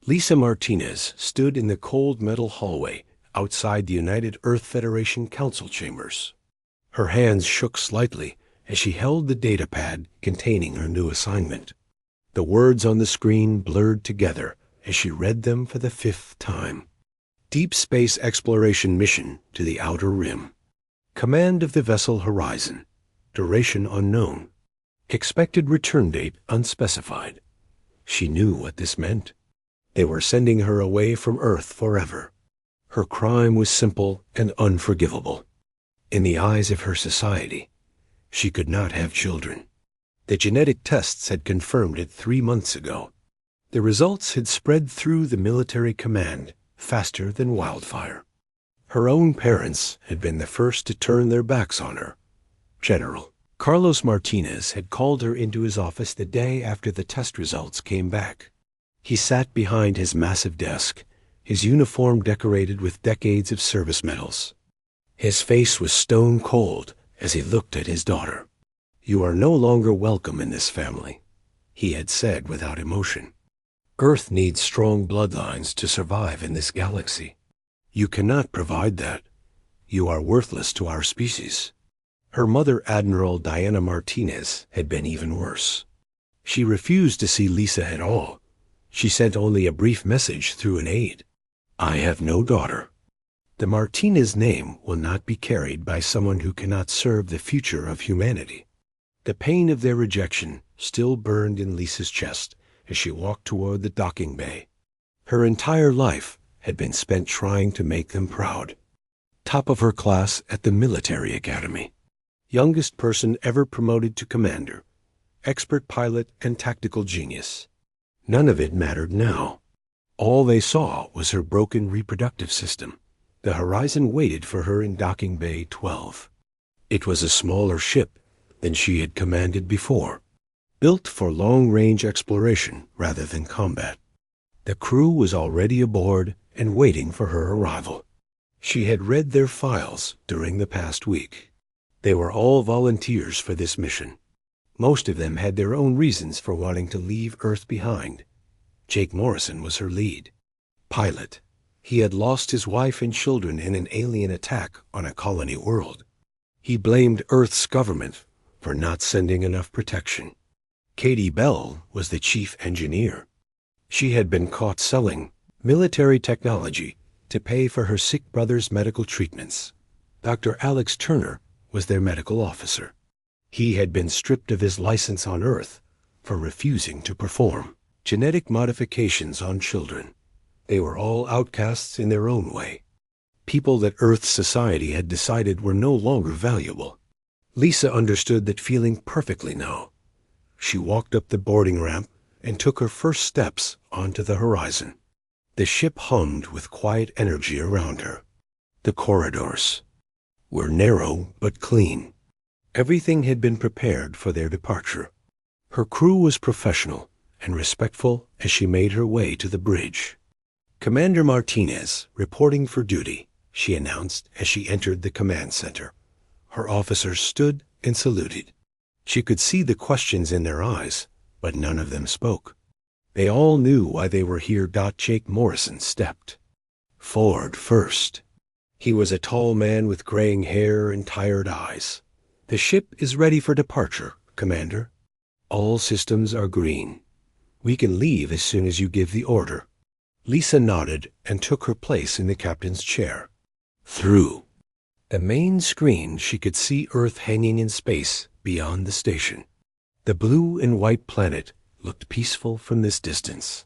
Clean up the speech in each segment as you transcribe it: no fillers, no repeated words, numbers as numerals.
Lisa Martinez stood in the cold metal hallway outside the United Earth Federation Council chambers. Her hands shook slightly as she held the datapad containing her new assignment. The words on the screen blurred together as she read them for the 5th time. Deep Space Exploration Mission to the Outer Rim. Command of the vessel Horizon. Duration unknown. Expected return date unspecified. She knew what this meant. They were sending her away from Earth forever. Her crime was simple and unforgivable. In the eyes of her society, she could not have children. The genetic tests had confirmed it 3 months ago. The results had spread through the military command faster than wildfire. Her own parents had been the first to turn their backs on her. General Carlos Martinez had called her into his office the day after the test results came back. He sat behind his massive desk, his uniform decorated with decades of service medals. His face was stone cold as he looked at his daughter. "You are no longer welcome in this family," he had said without emotion. "Earth needs strong bloodlines to survive in this galaxy. You cannot provide that. You are worthless to our species." Her mother, Admiral Diana Martinez, had been even worse. She refused to see Lisa at all. She sent only a brief message through an aide. "I have no daughter." The Martinez name will not be carried by someone who cannot serve the future of humanity. The pain of their rejection still burned in Lisa's chest as she walked toward the docking bay. Her entire life had been spent trying to make them proud. Top of her class at the military academy. Youngest person ever promoted to commander. Expert pilot and tactical genius. None of it mattered now. All they saw was her broken reproductive system. The Horizon waited for her in Docking Bay 12. It was a smaller ship than she had commanded before, built for long-range exploration rather than combat. The crew was already aboard and waiting for her arrival. She had read their files during the past week. They were all volunteers for this mission. Most of them had their own reasons for wanting to leave Earth behind. Jake Morrison was her lead. Pilot. He had lost his wife and children in an alien attack on a colony world. He blamed Earth's government for not sending enough protection. Katie Bell was the chief engineer. She had been caught selling military technology to pay for her sick brother's medical treatments. Dr. Alex Turner was their medical officer. He had been stripped of his license on Earth for refusing to perform genetic modifications on children. They were all outcasts in their own way. People that Earth's society had decided were no longer valuable. Lisa understood that feeling perfectly now. She walked up the boarding ramp and took her first steps onto the Horizon. The ship hummed with quiet energy around her. The corridors were narrow but clean. Everything had been prepared for their departure. Her crew was professional and respectful as she made her way to the bridge. "Commander Martinez, reporting for duty," she announced as she entered the command center. Her officers stood and saluted. She could see the questions in their eyes, but none of them spoke. They all knew why they were here. Jake Morrison stepped forward first. He was a tall man with graying hair and tired eyes. "The ship is ready for departure, Commander. All systems are green. We can leave as soon as you give the order." Lisa nodded and took her place in the captain's chair. Through the main screen, she could see Earth hanging in space beyond the station. The blue and white planet looked peaceful from this distance.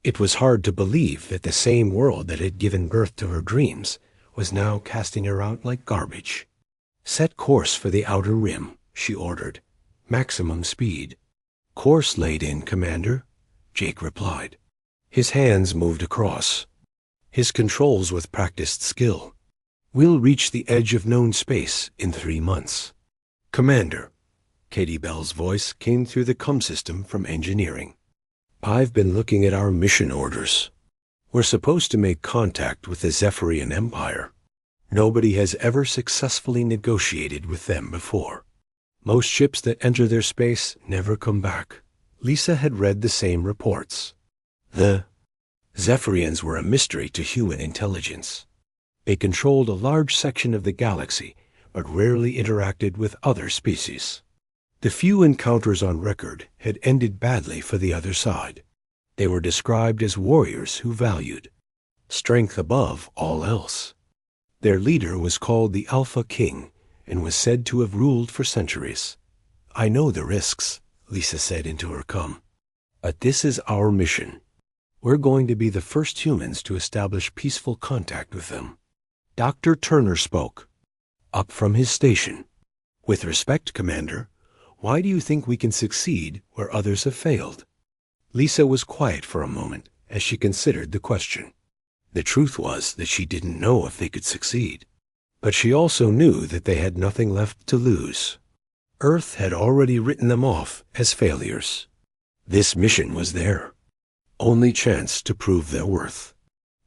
It was hard to believe that the same world that had given birth to her dreams was now casting her out like garbage. "Set course for the Outer Rim," she ordered. "Maximum speed." "Course laid in, Commander," Jake replied. His hands moved across, his controls with practiced skill. "We'll reach the edge of known space in 3 months." "Commander," Katie Bell's voice came through the comm system from engineering. "I've been looking at our mission orders. We're supposed to make contact with the Zephyrian Empire. Nobody has ever successfully negotiated with them before. Most ships that enter their space never come back." Lisa had read the same reports. The Zephyrians were a mystery to human intelligence. They controlled a large section of the galaxy, but rarely interacted with other species. The few encounters on record had ended badly for the other side. They were described as warriors who valued strength above all else. Their leader was called the Alpha King and was said to have ruled for centuries. "I know the risks," Lisa said into her com. "But this is our mission. We're going to be the first humans to establish peaceful contact with them." Dr. Turner spoke, up from his station. "With respect, Commander, why do you think we can succeed where others have failed?" Lisa was quiet for a moment as she considered the question. The truth was that she didn't know if they could succeed. But she also knew that they had nothing left to lose. Earth had already written them off as failures. This mission was their only chance to prove their worth.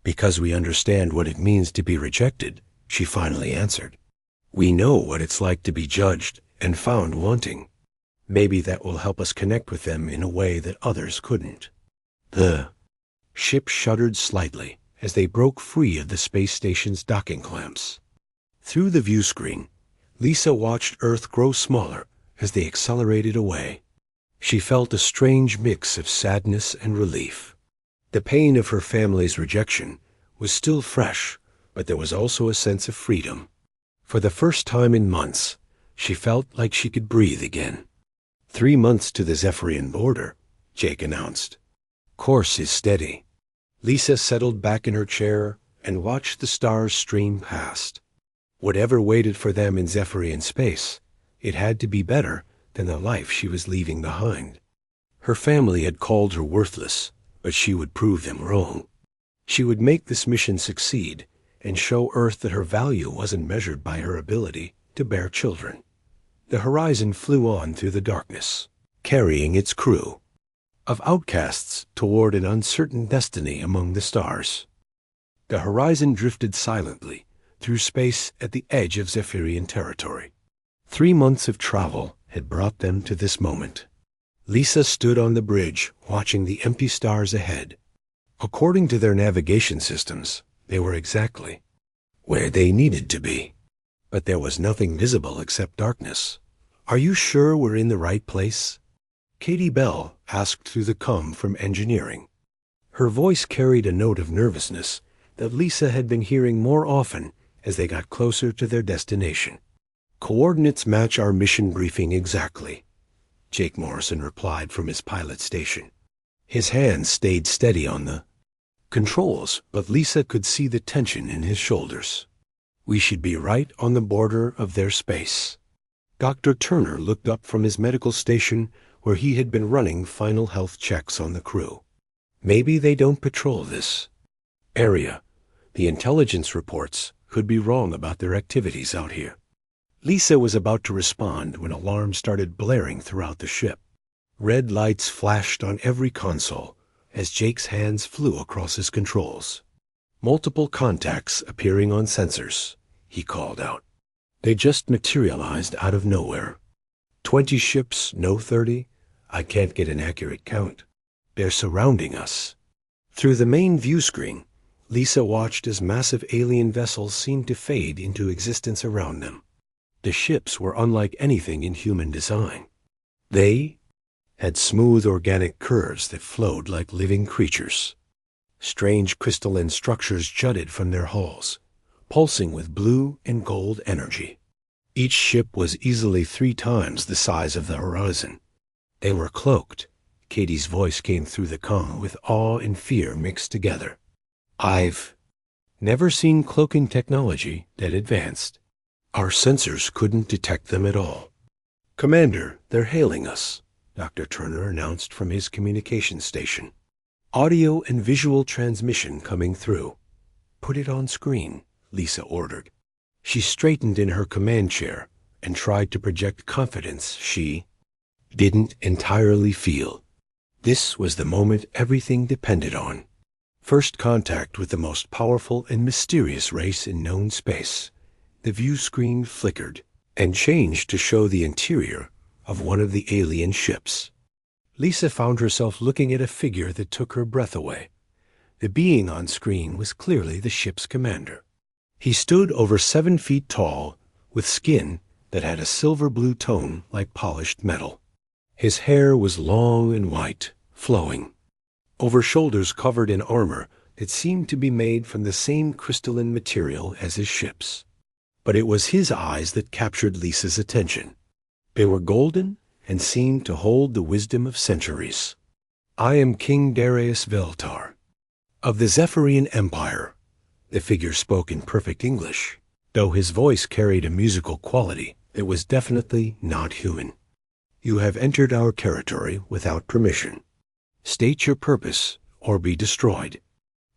"Because we understand what it means to be rejected," she finally answered. "We know what it's like to be judged and found wanting. Maybe that will help us connect with them in a way that others couldn't." The ship shuddered slightly as they broke free of the space station's docking clamps. Through the view screen, Lisa watched Earth grow smaller as they accelerated away. She felt a strange mix of sadness and relief. The pain of her family's rejection was still fresh, but there was also a sense of freedom. For the first time in months, she felt like she could breathe again. 3 months to the Zephyrian border," Jake announced. "Course is steady." Lisa settled back in her chair and watched the stars stream past. Whatever waited for them in Zephyrian space, it had to be better than the life she was leaving behind. Her family had called her worthless, but she would prove them wrong. She would make this mission succeed and show Earth that her value wasn't measured by her ability to bear children. The horizon flew on through the darkness, carrying its crew of outcasts toward an uncertain destiny among the stars. The horizon drifted silently through space at the edge of Zephyrian territory. 3 months of travel had brought them to this moment. Lisa stood on the bridge, watching the empty stars ahead. According to their navigation systems, they were exactly where they needed to be. But there was nothing visible except darkness. "Are you sure we're in the right place?" Katie Bell asked through the comm from engineering. Her voice carried a note of nervousness that Lisa had been hearing more often as they got closer to their destination. "Coordinates match our mission briefing exactly," Jake Morrison replied from his pilot station. His hands stayed steady on the controls, but Lisa could see the tension in his shoulders. "We should be right on the border of their space." Dr. Turner looked up from his medical station where he had been running final health checks on the crew. "Maybe they don't patrol this area. The intelligence reports could be wrong about their activities out here." Lisa was about to respond when alarms started blaring throughout the ship. Red lights flashed on every console as Jake's hands flew across his controls. "Multiple contacts appearing on sensors," he called out. They just materialized out of nowhere. 20 ships, no 30. I can't get an accurate count. They're surrounding us. Through the main view screen, Lisa watched as massive alien vessels seemed to fade into existence around them. The ships were unlike anything in human design. They had smooth organic curves that flowed like living creatures. Strange crystalline structures jutted from their hulls, pulsing with blue and gold energy. Each ship was easily 3 times the size of the horizon. They were cloaked. Katie's voice came through the comm with awe and fear mixed together. "I've never seen cloaking technology that advanced. Our sensors couldn't detect them at all." "Commander, they're hailing us," Dr. Turner announced from his communication station. "Audio and visual transmission coming through." "Put it on screen," Lisa ordered. She straightened in her command chair and tried to project confidence she didn't entirely feel. This was the moment everything depended on. First contact with the most powerful and mysterious race in known space. The view screen flickered and changed to show the interior of one of the alien ships. Lisa found herself looking at a figure that took her breath away. The being on screen was clearly the ship's commander. He stood over 7 feet tall, with skin that had a silver blue tone like polished metal. His hair was long and white, flowing, over shoulders covered in armor that seemed to be made from the same crystalline material as his ship's. But it was his eyes that captured Lisa's attention. They were golden and seemed to hold the wisdom of centuries. "I am King Darius Veltar, of the Zephyrian Empire." The figure spoke in perfect English, though his voice carried a musical quality that was definitely not human. "You have entered our territory without permission. State your purpose or be destroyed."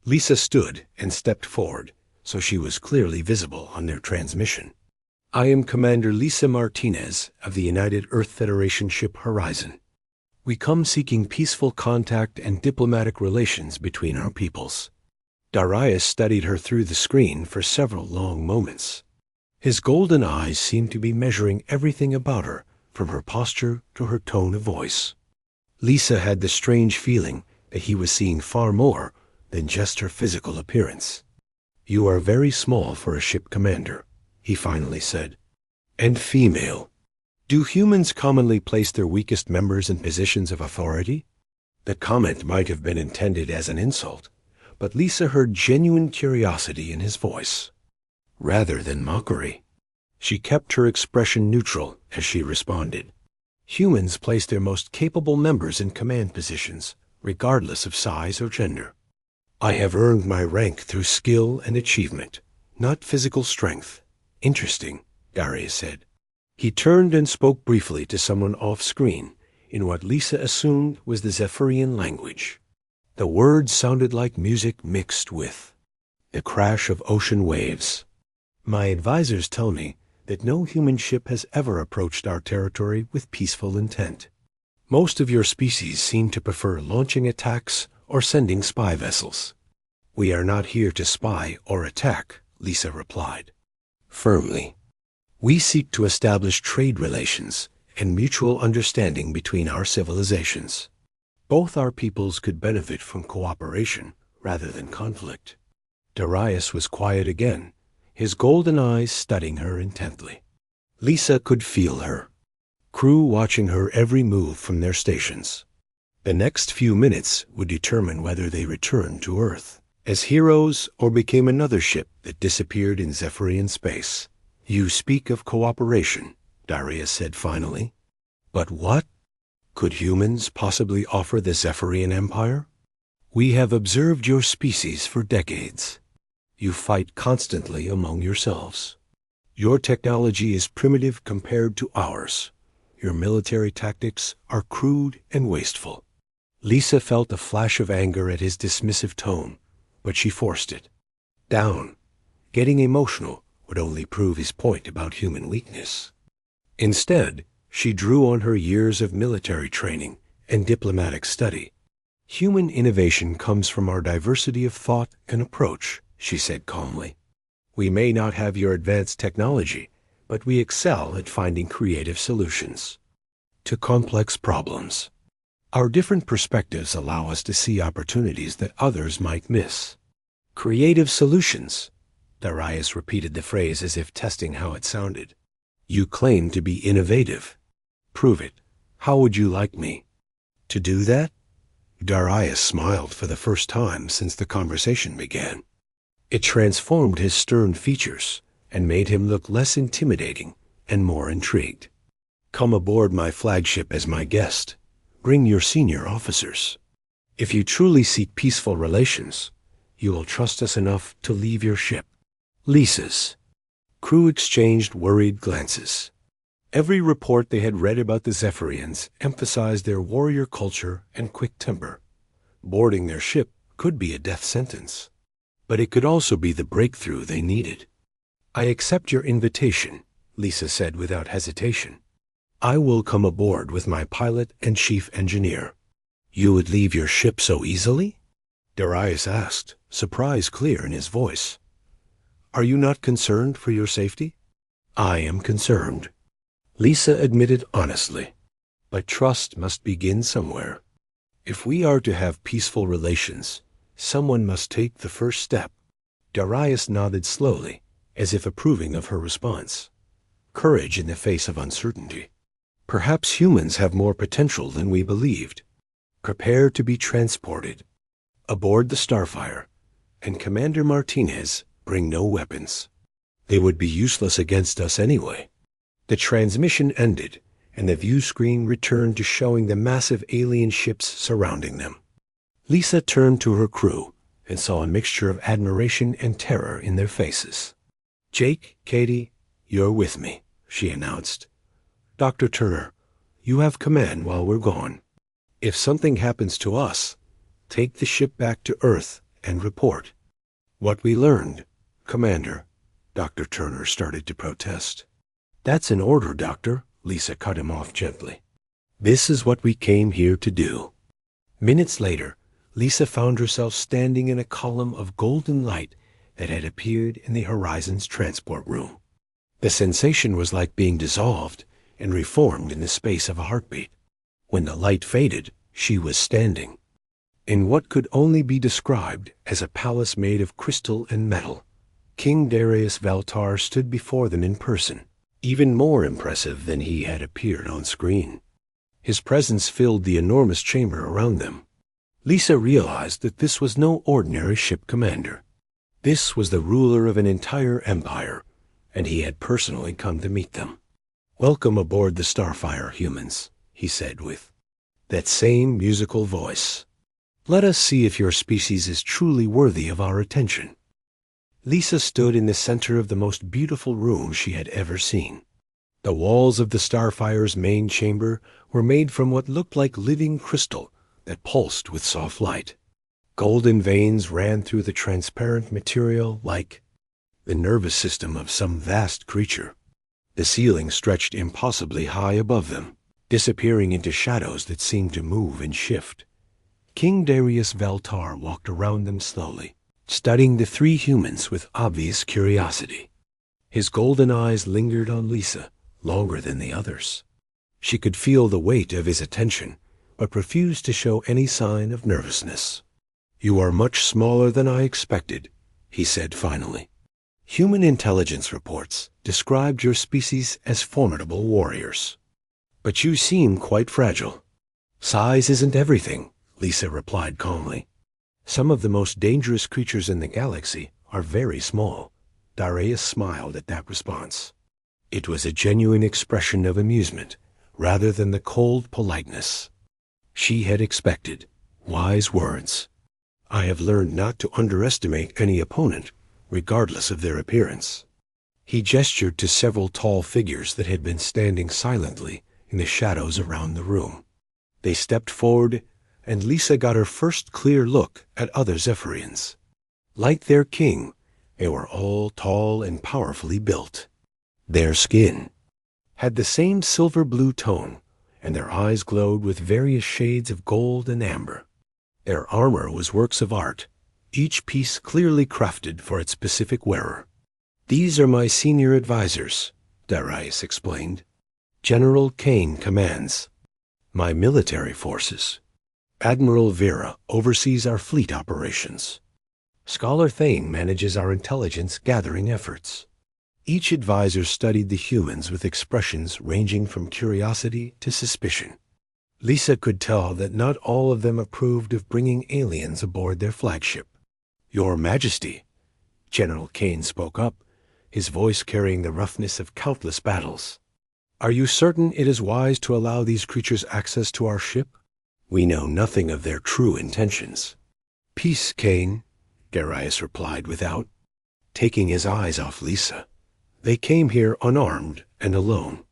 Lisa stood and stepped forward, so she was clearly visible on their transmission. "I am Commander Lisa Martinez of the United Earth Federation ship Horizon. We come seeking peaceful contact and diplomatic relations between our peoples." Darius studied her through the screen for several long moments. His golden eyes seemed to be measuring everything about her, from her posture to her tone of voice. Lisa had the strange feeling that he was seeing far more than just her physical appearance. "You are very small for a ship commander," he finally said. "And female. Do humans commonly place their weakest members in positions of authority?" The comment might have been intended as an insult, but Lisa heard genuine curiosity in his voice, rather than mockery. She kept her expression neutral as she responded. "Humans place their most capable members in command positions, regardless of size or gender. I have earned my rank through skill and achievement, not physical strength." "Interesting," Darius said. He turned and spoke briefly to someone off-screen in what Lisa assumed was the Zephyrian language. The words sounded like music mixed with the crash of ocean waves. "My advisors tell me that no human ship has ever approached our territory with peaceful intent. Most of your species seem to prefer launching attacks or sending spy vessels." "We are not here to spy or attack," Lisa replied firmly. "We seek to establish trade relations and mutual understanding between our civilizations. Both our peoples could benefit from cooperation rather than conflict." Darius was quiet again, his golden eyes studying her intently. Lisa could feel her crew watching her every move from their stations. The next few minutes would determine whether they returned to Earth as heroes or became another ship that disappeared in Zephyrian space. "You speak of cooperation," Darius said finally. "But what could humans possibly offer the Zephyrian Empire? We have observed your species for decades. You fight constantly among yourselves. Your technology is primitive compared to ours. Your military tactics are crude and wasteful." Lisa felt a flash of anger at his dismissive tone, but she forced it down. Getting emotional would only prove his point about human weakness. Instead, she drew on her years of military training and diplomatic study. "Human innovation comes from our diversity of thought and approach," she said calmly. "We may not have your advanced technology, but we excel at finding creative solutions to complex problems. Our different perspectives allow us to see opportunities that others might miss." "Creative solutions." Darius repeated the phrase as if testing how it sounded. "You claim to be innovative. Prove it. How would you like me to do that?" Darius smiled for the first time since the conversation began. It transformed his stern features and made him look less intimidating and more intrigued. "Come aboard my flagship as my guest. Bring your senior officers. If you truly seek peaceful relations, you will trust us enough to leave your ship." Lisa's crew exchanged worried glances. Every report they had read about the Zephyrians emphasized their warrior culture and quick temper. Boarding their ship could be a death sentence, but it could also be the breakthrough they needed. "I accept your invitation," Lisa said without hesitation. "I will come aboard with my pilot and chief engineer." "You would leave your ship so easily?" Darius asked, surprise clear in his voice. "Are you not concerned for your safety?" "I am concerned," Lisa admitted honestly. "But trust must begin somewhere. If we are to have peaceful relations, Someone must take the first step. Darius nodded slowly, as if approving of her response. Courage in the face of uncertainty. Perhaps humans have more potential than we believed. Prepare to be transported. Aboard the Starfire, and Commander Martinez, bring no weapons. They would be useless against us anyway. The transmission ended, and the view screen returned to showing the massive alien ships surrounding them. Lisa turned to her crew and saw a mixture of admiration and terror in their faces. "Jake, Katie, you're with me," she announced. "Dr. Turner, you have command while we're gone. If something happens to us, take the ship back to Earth and report." "What we learned, Commander," Dr. Turner started to protest. "That's an order, Doctor," Lisa cut him off gently. "This is what we came here to do." Minutes later, Lisa found herself standing in a column of golden light that had appeared in the Horizon's transport room. The sensation was like being dissolved and reformed in the space of a heartbeat. When the light faded, she was standing in what could only be described as a palace made of crystal and metal. King Darius Valtar stood before them in person, even more impressive than he had appeared on screen. His presence filled the enormous chamber around them. Lisa realized that this was no ordinary ship commander. This was the ruler of an entire empire, and he had personally come to meet them. "Welcome aboard the Starfire, humans," he said with that same musical voice. "Let us see if your species is truly worthy of our attention." Lisa stood in the center of the most beautiful room she had ever seen. The walls of the Starfire's main chamber were made from what looked like living crystal that pulsed with soft light. Golden veins ran through the transparent material like the nervous system of some vast creature. The ceiling stretched impossibly high above them, disappearing into shadows that seemed to move and shift. King Darius Valtar walked around them slowly, studying the three humans with obvious curiosity. His golden eyes lingered on Lisa longer than the others. She could feel the weight of his attention, but refused to show any sign of nervousness. "You are much smaller than I expected," he said finally. "Human intelligence reports described your species as formidable warriors. But you seem quite fragile." "Size isn't everything," Lisa replied calmly. "Some of the most dangerous creatures in the galaxy are very small." Darius smiled at that response. It was a genuine expression of amusement, rather than the cold politeness she had expected. Wise words. "I have learned not to underestimate any opponent, regardless of their appearance." He gestured to several tall figures that had been standing silently in the shadows around the room. They stepped forward, and Lisa got her first clear look at other Zephyrians. Like their king, they were all tall and powerfully built. Their skin had the same silver-blue tone, and their eyes glowed with various shades of gold and amber. Their armor was works of art, each piece clearly crafted for its specific wearer. "These are my senior advisors," Darius explained. "General Kane commands my military forces. Admiral Vera oversees our fleet operations. Scholar Thane manages our intelligence-gathering efforts." Each advisor studied the humans with expressions ranging from curiosity to suspicion. Lisa could tell that not all of them approved of bringing aliens aboard their flagship. "Your Majesty," General Kane spoke up, his voice carrying the roughness of countless battles. "Are you certain it is wise to allow these creatures access to our ship? We know nothing of their true intentions." "Peace, Kane," Darius replied without taking his eyes off Lisa. "They came here unarmed and alone.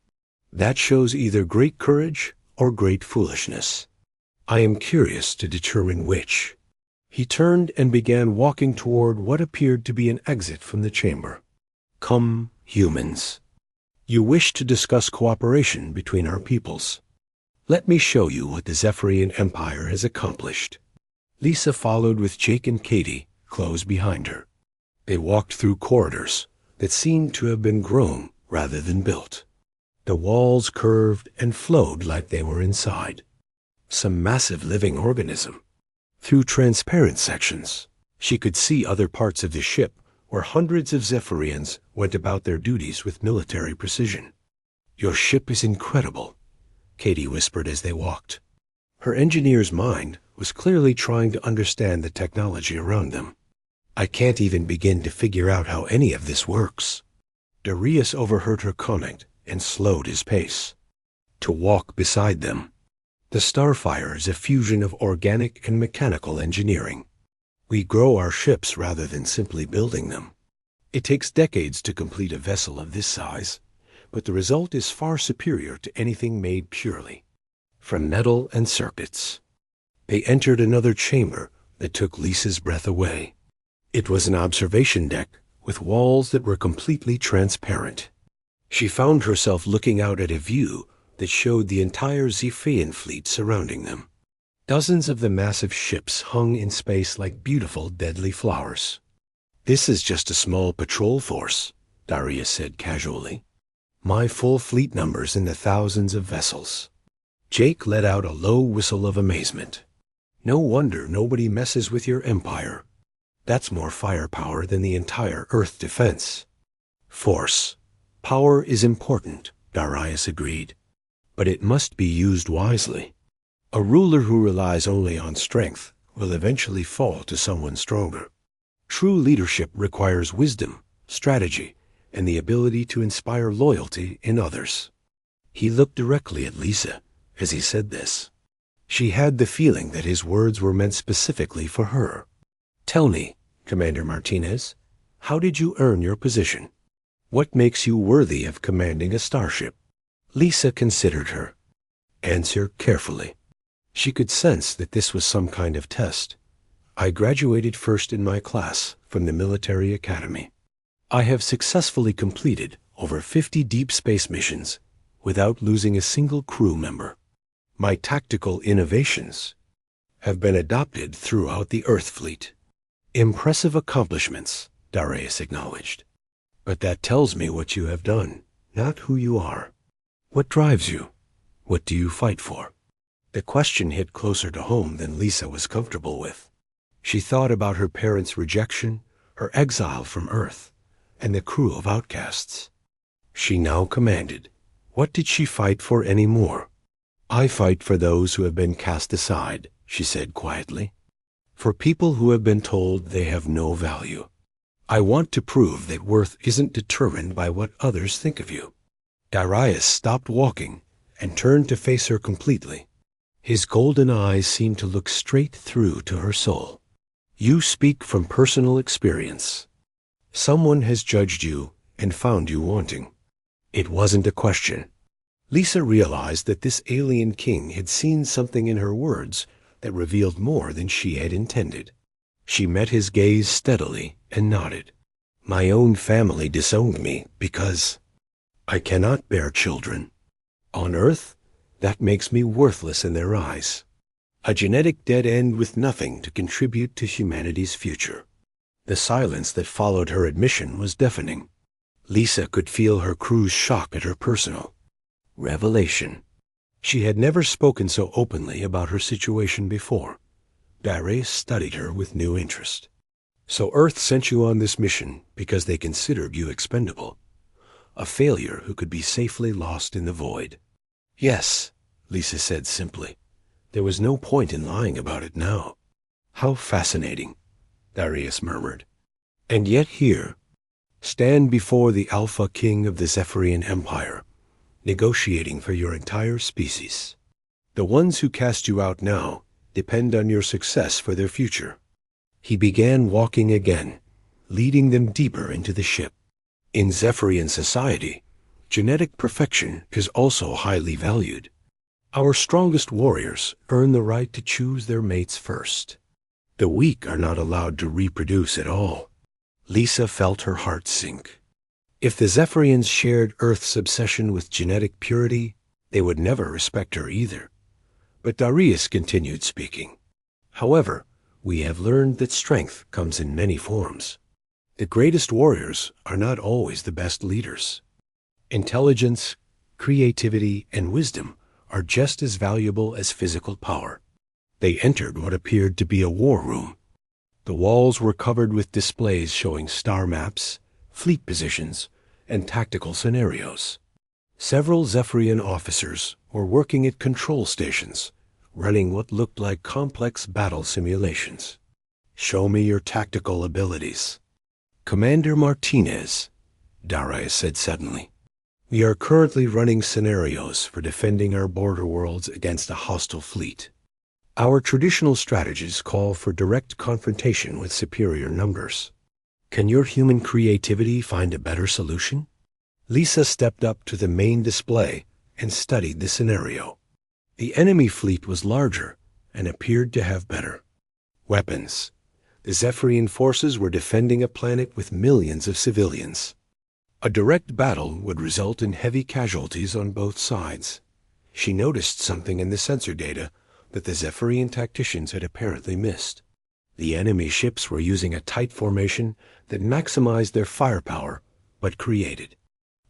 That shows either great courage or great foolishness. I am curious to determine which." He turned and began walking toward what appeared to be an exit from the chamber. "Come, humans. You wish to discuss cooperation between our peoples. Let me show you what the Zephyrian Empire has accomplished." Lisa followed with Jake and Katie close behind her. They walked through corridors that seemed to have been grown rather than built. The walls curved and flowed like they were inside some massive living organism. Through transparent sections, she could see other parts of the ship where hundreds of Zephyrians went about their duties with military precision. "Your ship is incredible," Katie whispered as they walked. Her engineer's mind was clearly trying to understand the technology around them. "I can't even begin to figure out how any of this works." Darius overheard her comment and slowed his pace. To walk beside them. "The Starfire is a fusion of organic and mechanical engineering. We grow our ships rather than simply building them. It takes decades to complete a vessel of this size, but the result is far superior to anything made purely from metal and circuits." They entered another chamber that took Lisa's breath away. It was an observation deck with walls that were completely transparent. She found herself looking out at a view that showed the entire Zephyrian fleet surrounding them. Dozens of the massive ships hung in space like beautiful, deadly flowers. "This is just a small patrol force," Darius said casually. "My full fleet number's in the thousands of vessels." Jake let out a low whistle of amazement. "No wonder nobody messes with your empire. That's more firepower than the entire Earth defense." "Force. Power is important," Darius agreed. "But it must be used wisely. A ruler who relies only on strength will eventually fall to someone stronger. True leadership requires wisdom, strategy, and the ability to inspire loyalty in others." He looked directly at Lisa as he said this. She had the feeling that his words were meant specifically for her. "Tell me, Commander Martinez, how did you earn your position? What makes you worthy of commanding a starship?" Lisa considered her. "Answer carefully." She could sense that this was some kind of test. "I graduated first in my class from the military academy. I have successfully completed over 50 deep space missions without losing a single crew member. My tactical innovations have been adopted throughout the Earth fleet." "Impressive accomplishments," Darius acknowledged. "But that tells me what you have done, not who you are. What drives you? What do you fight for?" The question hit closer to home than Lisa was comfortable with. She thought about her parents' rejection, her exile from Earth, and the crew of outcasts. She now commanded. What did she fight for anymore? "I fight for those who have been cast aside," she said quietly. "For people who have been told they have no value. I want to prove that worth isn't determined by what others think of you." Darius stopped walking and turned to face her completely. His golden eyes seemed to look straight through to her soul. "You speak from personal experience. Someone has judged you and found you wanting." It wasn't a question. Lisa realized that this alien king had seen something in her words that revealed more than she had intended. She met his gaze steadily and nodded. "My own family disowned me because I cannot bear children. On Earth, that makes me worthless in their eyes. A genetic dead end with nothing to contribute to humanity's future." The silence that followed her admission was deafening. Lisa could feel her crew's shock at her personal revelation. She had never spoken so openly about her situation before. Darius studied her with new interest. "So Earth sent you on this mission because they considered you expendable. A failure who could be safely lost in the void." "Yes," Lisa said simply. There was no point in lying about it now. "How fascinating," Darius murmured. "And yet here, stand before the Alpha King of the Zephyrian Empire, negotiating for your entire species. The ones who cast you out now depend on your success for their future." He began walking again, leading them deeper into the ship. In Zephyrian society, genetic perfection is also highly valued. Our strongest warriors earn the right to choose their mates first. The weak are not allowed to reproduce at all. Lisa felt her heart sink. If the Zephyrians shared Earth's obsession with genetic purity, they would never respect her either. But Darius continued speaking. "However, we have learned that strength comes in many forms. The greatest warriors are not always the best leaders. Intelligence, creativity, and wisdom are just as valuable as physical power. They entered what appeared to be a war room. The walls were covered with displays showing star maps, fleet positions, and tactical scenarios. Several Zephyrian officers were working at control stations, running what looked like complex battle simulations. "Show me your tactical abilities." "Commander Martinez," Darius said suddenly, "we are currently running scenarios for defending our border worlds against a hostile fleet. Our traditional strategies call for direct confrontation with superior numbers. Can your human creativity find a better solution?" Lisa stepped up to the main display and studied the scenario. The enemy fleet was larger and appeared to have better weapons. The Zephyrian forces were defending a planet with millions of civilians. A direct battle would result in heavy casualties on both sides. She noticed something in the sensor data that the Zephyrian tacticians had apparently missed. The enemy ships were using a tight formation that maximized their firepower, but created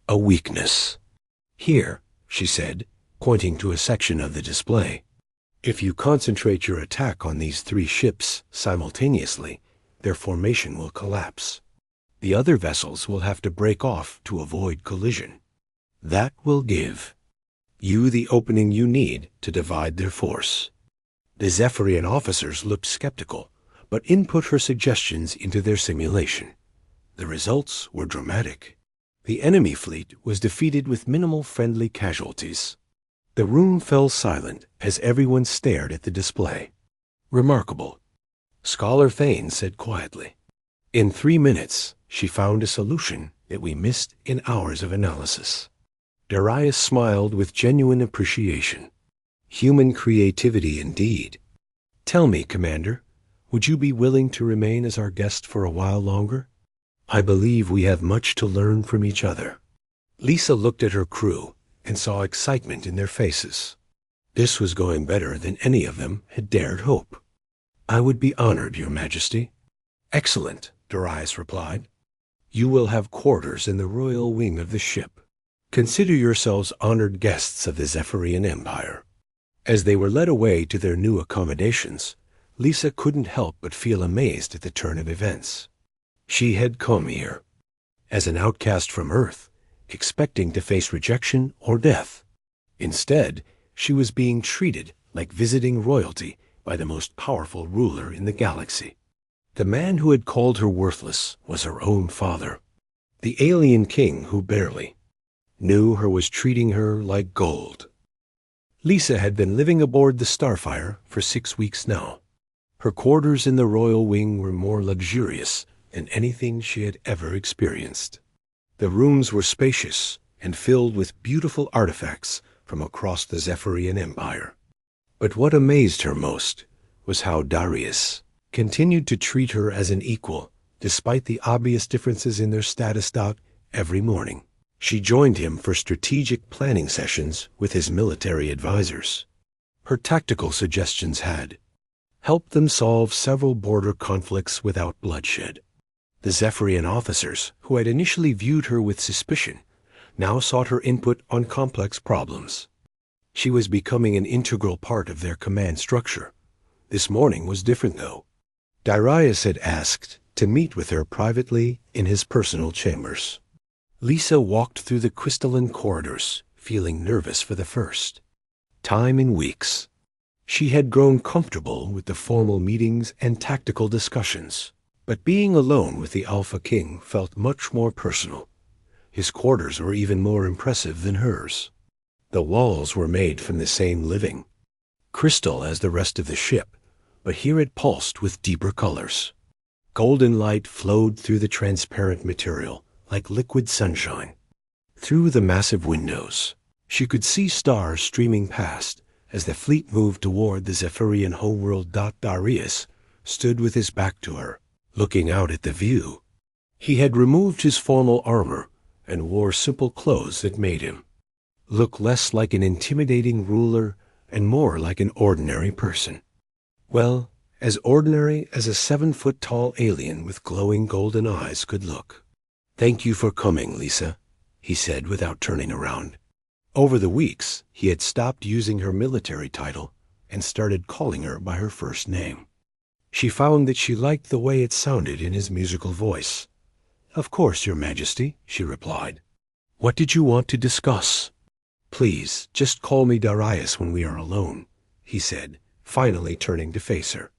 a weakness. "Here," she said, pointing to a section of the display. "If you concentrate your attack on these 3 ships simultaneously, their formation will collapse. The other vessels will have to break off to avoid collision. That will give you the opening you need to divide their force." The Zephyrian officers looked skeptical, but input her suggestions into their simulation. The results were dramatic. The enemy fleet was defeated with minimal friendly casualties. The room fell silent as everyone stared at the display. "Remarkable," Scholar Thane said quietly. "In 3 minutes, she found a solution that we missed in hours of analysis." Darius smiled with genuine appreciation. "Human creativity indeed. Tell me, Commander, would you be willing to remain as our guest for a while longer? I believe we have much to learn from each other." Lisa looked at her crew and saw excitement in their faces. This was going better than any of them had dared hope. "I would be honored, Your Majesty." "Excellent," Darius replied. "You will have quarters in the royal wing of the ship. Consider yourselves honored guests of the Zephyrian Empire." As they were led away to their new accommodations, Lisa couldn't help but feel amazed at the turn of events. She had come here as an outcast from Earth, expecting to face rejection or death. Instead, she was being treated like visiting royalty by the most powerful ruler in the galaxy. The man who had called her worthless was her own father. The alien king who barely knew her was treating her like gold. Lisa had been living aboard the Starfire for 6 weeks now. Her quarters in the royal wing were more luxurious than anything she had ever experienced. The rooms were spacious and filled with beautiful artifacts from across the Zephyrian Empire. But what amazed her most was how Darius continued to treat her as an equal, despite the obvious differences in their status. Every morning, she joined him for strategic planning sessions with his military advisors. Her tactical suggestions had helped them solve several border conflicts without bloodshed. The Zephyrian officers, who had initially viewed her with suspicion, now sought her input on complex problems. She was becoming an integral part of their command structure. This morning was different, though. Darius had asked to meet with her privately in his personal chambers. Lisa walked through the crystalline corridors, feeling nervous for the first time in weeks. She had grown comfortable with the formal meetings and tactical discussions, but being alone with the Alpha King felt much more personal. His quarters were even more impressive than hers. The walls were made from the same living crystal as the rest of the ship, but here it pulsed with deeper colors. Golden light flowed through the transparent material like liquid sunshine. Through the massive windows, she could see stars streaming past as the fleet moved toward the Zephyrian homeworld. Darius stood with his back to her, looking out at the view. He had removed his formal armor and wore simple clothes that made him look less like an intimidating ruler and more like an ordinary person. Well, as ordinary as a 7-foot-tall alien with glowing golden eyes could look. "Thank you for coming, Lisa," he said without turning around. Over the weeks, he had stopped using her military title and started calling her by her first name. She found that she liked the way it sounded in his musical voice. "Of course, Your Majesty," she replied. "What did you want to discuss?" "Please, just call me Darius when we are alone," he said, finally turning to face her.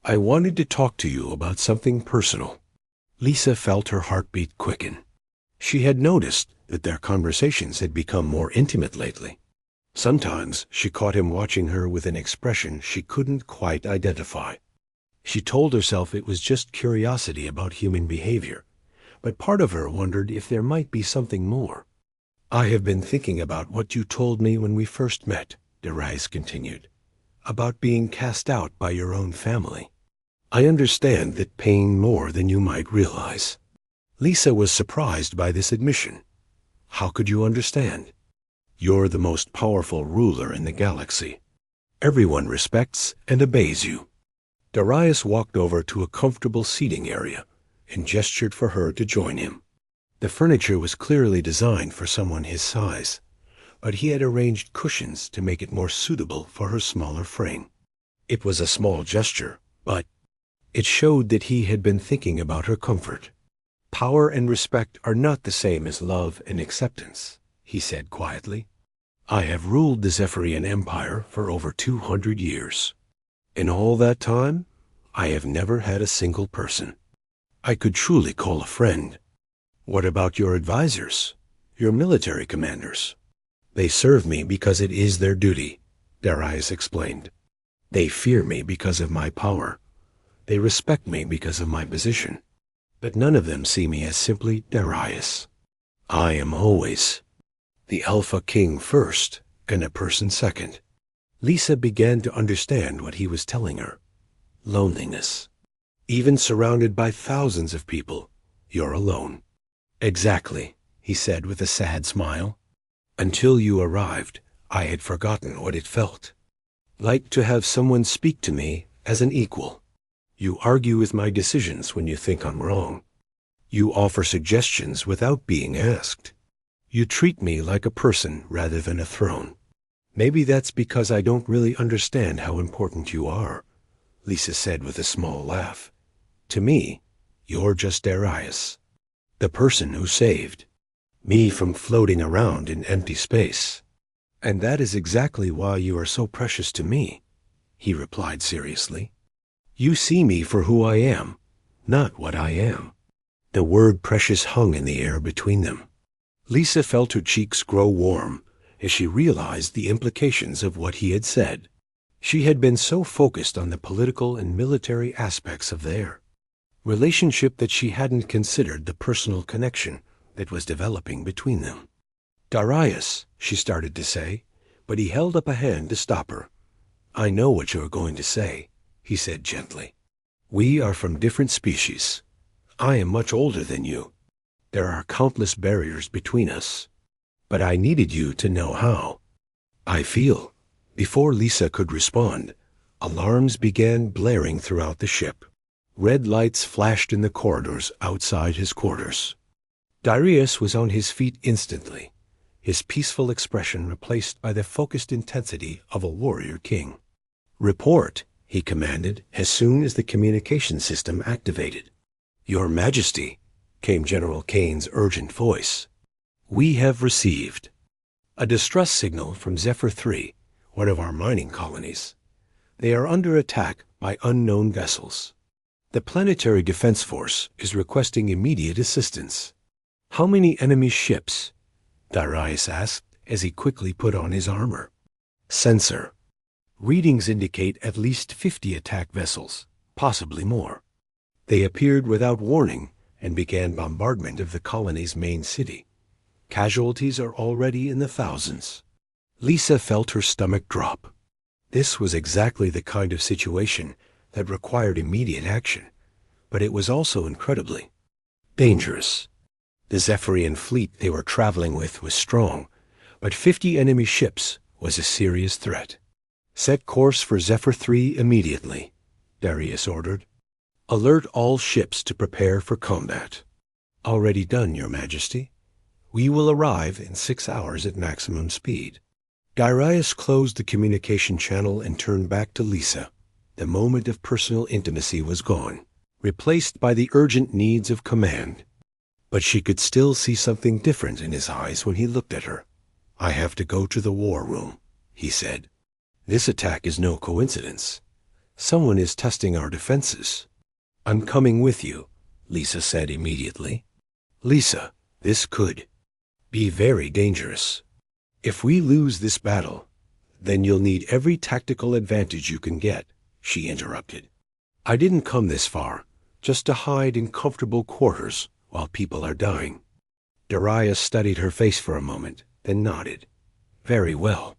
"I wanted to talk to you about something personal." Lisa felt her heartbeat quicken. She had noticed that their conversations had become more intimate lately. Sometimes she caught him watching her with an expression she couldn't quite identify. She told herself it was just curiosity about human behavior, but part of her wondered if there might be something more. "I have been thinking about what you told me when we first met," Darius continued, "about being cast out by your own family. I understand that pain more than you might realize." Lisa was surprised by this admission. "How could you understand? You're the most powerful ruler in the galaxy. Everyone respects and obeys you." Darius walked over to a comfortable seating area and gestured for her to join him. The furniture was clearly designed for someone his size, but he had arranged cushions to make it more suitable for her smaller frame. It was a small gesture, but it showed that he had been thinking about her comfort. "Power and respect are not the same as love and acceptance," he said quietly. "I have ruled the Zephyrian Empire for over 200 years. In all that time, I have never had a single person I could truly call a friend." "What about your advisors, your military commanders?" "They serve me because it is their duty," Darius explained. "They fear me because of my power. They respect me because of my position. But none of them see me as simply Darius. I am always the Alpha King first and a person second." Lisa began to understand what he was telling her. Loneliness. Even surrounded by thousands of people, you're alone. "Exactly," he said with a sad smile. "Until you arrived, I had forgotten what it felt like to have someone speak to me as an equal. You argue with my decisions when you think I'm wrong. You offer suggestions without being asked. You treat me like a person rather than a throne. Maybe that's because I don't really understand how important you are," Lisa said with a small laugh. "To me, you're just Darius, the person who saved me from floating around in empty space. And that is exactly why you are so precious to me," he replied seriously. "You see me for who I am, not what I am." The word precious hung in the air between them. Lisa felt her cheeks grow warm as she realized the implications of what he had said. She had been so focused on the political and military aspects of their relationship that she hadn't considered the personal connection that was developing between them. "Darius," she started to say, but he held up a hand to stop her. "I know what you're going to say," he said gently. "We are from different species. I am much older than you. There are countless barriers between us. But I needed you to know how I feel." Before Lisa could respond, alarms began blaring throughout the ship. Red lights flashed in the corridors outside his quarters. Darius was on his feet instantly, his peaceful expression replaced by the focused intensity of a warrior king. "Report," he commanded as soon as the communication system activated. "Your Majesty," came General Kane's urgent voice. "We have received a distress signal from Zephyr 3, one of our mining colonies. They are under attack by unknown vessels. The Planetary Defense Force is requesting immediate assistance." "How many enemy ships?" Darius asked as he quickly put on his armor. "Sensor. Readings indicate at least 50 attack vessels, possibly more. They appeared without warning and began bombardment of the colony's main city. Casualties are already in the thousands." Lisa felt her stomach drop. This was exactly the kind of situation that required immediate action, but it was also incredibly dangerous. The Zephyrian fleet they were traveling with was strong, but 50 enemy ships was a serious threat. "Set course for Zephyr 3 immediately," Darius ordered. "Alert all ships to prepare for combat." "Already done, Your Majesty. We will arrive in 6 hours at maximum speed." Darius closed the communication channel and turned back to Lisa. The moment of personal intimacy was gone, replaced by the urgent needs of command. But she could still see something different in his eyes when he looked at her. "I have to go to the war room," he said. "This attack is no coincidence. Someone is testing our defenses." "I'm coming with you," Lisa said immediately. "Lisa, this could be very dangerous. If we lose this battle, then you'll need every tactical advantage you can get," she interrupted. "I didn't come this far just to hide in comfortable quarters while people are dying." Darius studied her face for a moment, then nodded. "Very well.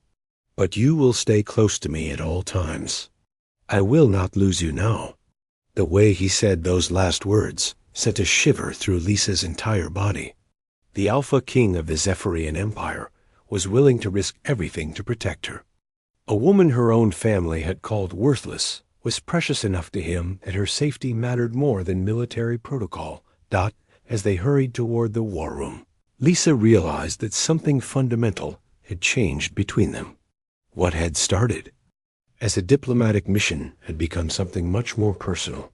But you will stay close to me at all times. I will not lose you now." The way he said those last words sent a shiver through Lisa's entire body. The Alpha King of the Zephyrian Empire was willing to risk everything to protect her. A woman her own family had called worthless was precious enough to him that her safety mattered more than military protocol. As they hurried toward the war room, Lisa realized that something fundamental had changed between them. What had started as a diplomatic mission had become something much more personal.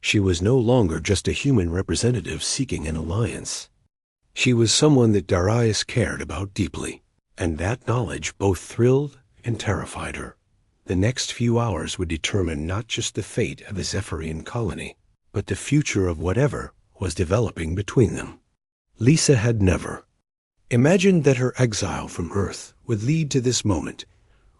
She was no longer just a human representative seeking an alliance. She was someone that Darius cared about deeply, and that knowledge both thrilled and terrified her. The next few hours would determine not just the fate of the Zephyrian colony, but the future of whatever was developing between them. Lisa had never imagined that her exile from Earth would lead to this moment,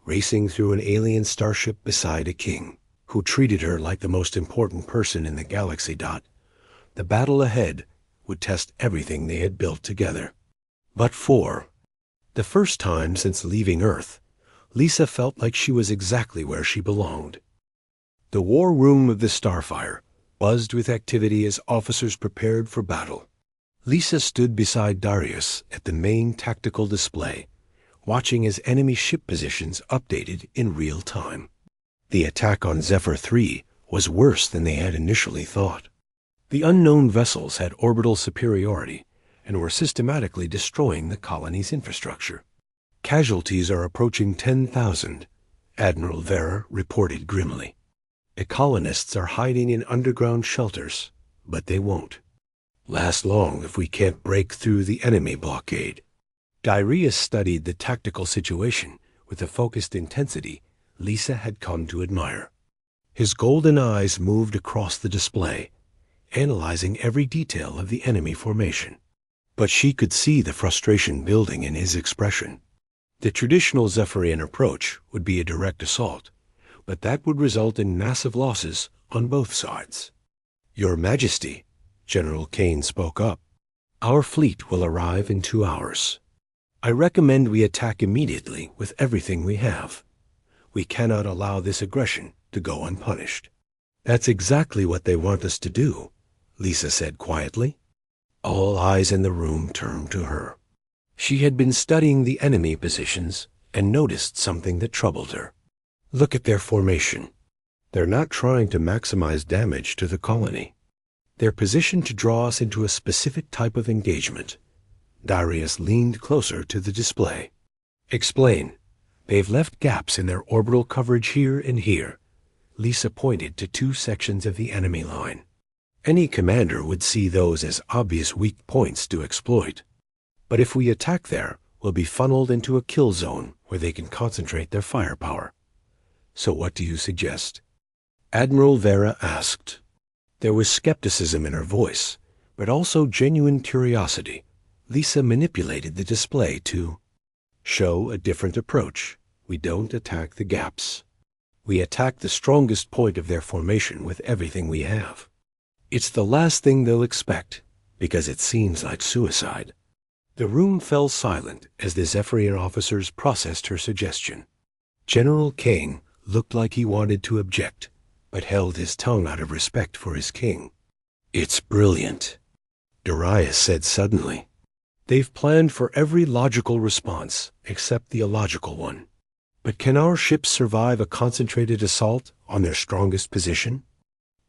racing through an alien starship beside a king who treated her like the most important person in the galaxy. The battle ahead would test everything they had built together. But for the first time since leaving Earth, Lisa felt like she was exactly where she belonged. The war room of the Starfire buzzed with activity as officers prepared for battle. Lisa stood beside Darius at the main tactical display, watching as enemy ship positions updated in real time. The attack on Zephyr 3 was worse than they had initially thought. The unknown vessels had orbital superiority and were systematically destroying the colony's infrastructure. "Casualties are approaching 10,000, Admiral Vera reported grimly. The colonists are hiding in underground shelters, but they won't last long if we can't break through the enemy blockade." Darius studied the tactical situation with a focused intensity Lisa had come to admire. His golden eyes moved across the display, analyzing every detail of the enemy formation. But she could see the frustration building in his expression. The traditional Zephyrian approach would be a direct assault, but that would result in massive losses on both sides. "Your Majesty," General Kane spoke up, "our fleet will arrive in 2 hours. I recommend we attack immediately with everything we have. We cannot allow this aggression to go unpunished." "That's exactly what they want us to do," Lisa said quietly. All eyes in the room turned to her. She had been studying the enemy positions and noticed something that troubled her. "Look at their formation. They're not trying to maximize damage to the colony. They're positioned to draw us into a specific type of engagement." Darius leaned closer to the display. "Explain." "They've left gaps in their orbital coverage here and here." Lisa pointed to 2 sections of the enemy line. "Any commander would see those as obvious weak points to exploit. But if we attack there, we'll be funneled into a kill zone where they can concentrate their firepower. So what do you suggest?" Admiral Vera asked. There was skepticism in her voice, but also genuine curiosity. Lisa manipulated the display to show a different approach. "We don't attack the gaps. We attack the strongest point of their formation with everything we have. It's the last thing they'll expect, because it seems like suicide." The room fell silent as the Zephyrian officers processed her suggestion. General Kane looked like he wanted to object, but held his tongue out of respect for his king. "It's brilliant," Darius said suddenly. "They've planned for every logical response except the illogical one. But can our ships survive a concentrated assault on their strongest position?"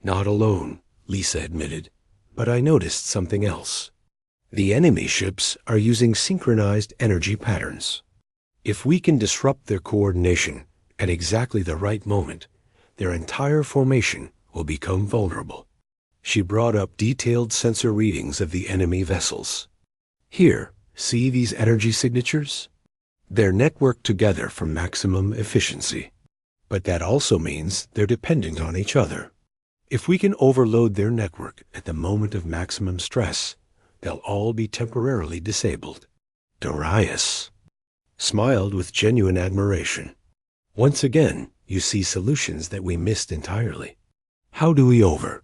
"Not alone," Lisa admitted, "but I noticed something else. The enemy ships are using synchronized energy patterns. If we can disrupt their coordination at exactly the right moment, their entire formation will become vulnerable. She brought up detailed sensor readings of the enemy vessels. Here, see these energy signatures? They're networked together for maximum efficiency. But that also means they're dependent on each other. If we can overload their network at the moment of maximum stress, they'll all be temporarily disabled. Darius smiled with genuine admiration. Once again, you see solutions that we missed entirely. How do we over?